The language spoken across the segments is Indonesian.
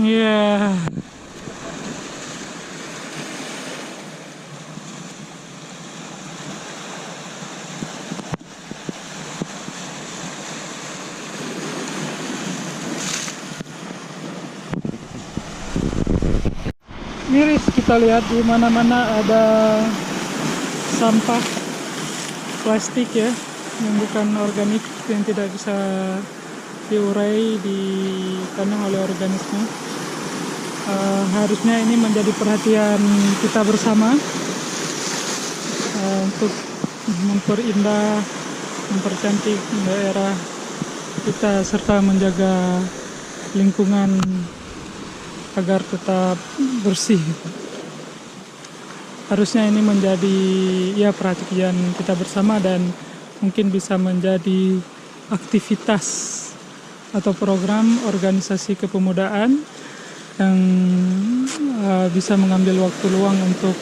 Iya. Miris kita lihat di mana-mana ada sampah plastik ya, yang bukan organik, yang tidak bisa diurai di tanah oleh organisme. Harusnya ini menjadi perhatian kita bersama untuk memperindah, mempercantik daerah kita serta menjaga lingkungan agar tetap bersih. Harusnya ini menjadi ya perhatian kita bersama dan mungkin bisa menjadi aktivitas atau program organisasi kepemudaan yang bisa mengambil waktu luang untuk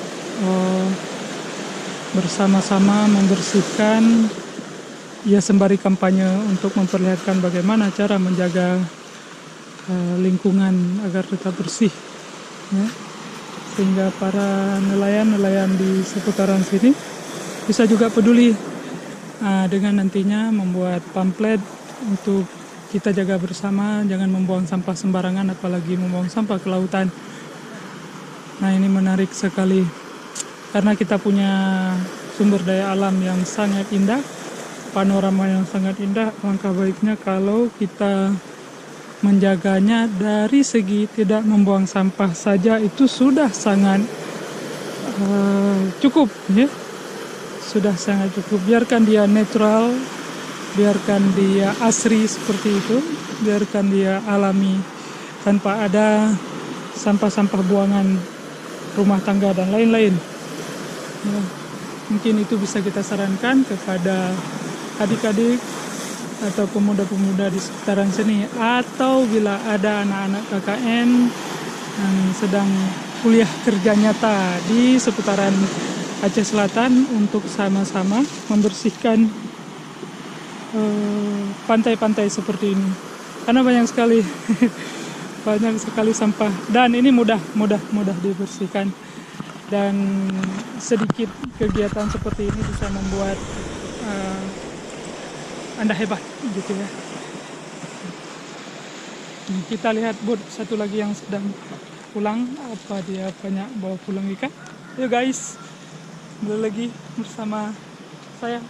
bersama-sama membersihkan, ya sembari kampanye untuk memperlihatkan bagaimana cara menjaga lingkungan agar tetap bersih ya. Sehingga para nelayan-nelayan di seputaran sini bisa juga peduli dengan nantinya membuat pamflet untuk kita jaga bersama, jangan membuang sampah sembarangan, apalagi membuang sampah ke lautan. Nah, ini menarik sekali karena kita punya sumber daya alam yang sangat indah, panorama yang sangat indah. Langkah baiknya kalau kita menjaganya dari segi tidak membuang sampah saja, itu sudah sangat cukup ya. Sudah sangat cukup. Biarkan dia natural, biarkan dia asri seperti itu, biarkan dia alami tanpa ada sampah-sampah buangan rumah tangga dan lain-lain ya. Mungkin itu bisa kita sarankan kepada adik-adik atau pemuda-pemuda di sekitaran sini, atau bila ada anak-anak KKN yang sedang kuliah kerja nyata di seputaran Aceh Selatan, untuk sama-sama membersihkan pantai-pantai seperti ini, karena banyak sekali banyak sekali sampah dan ini mudah dibersihkan, dan sedikit kegiatan seperti ini bisa membuat Anda hebat gitu ya. Kita lihat bot satu lagi yang sedang pulang, apa dia banyak bawa pulang ikan. Yuk guys, kembali lagi bersama saya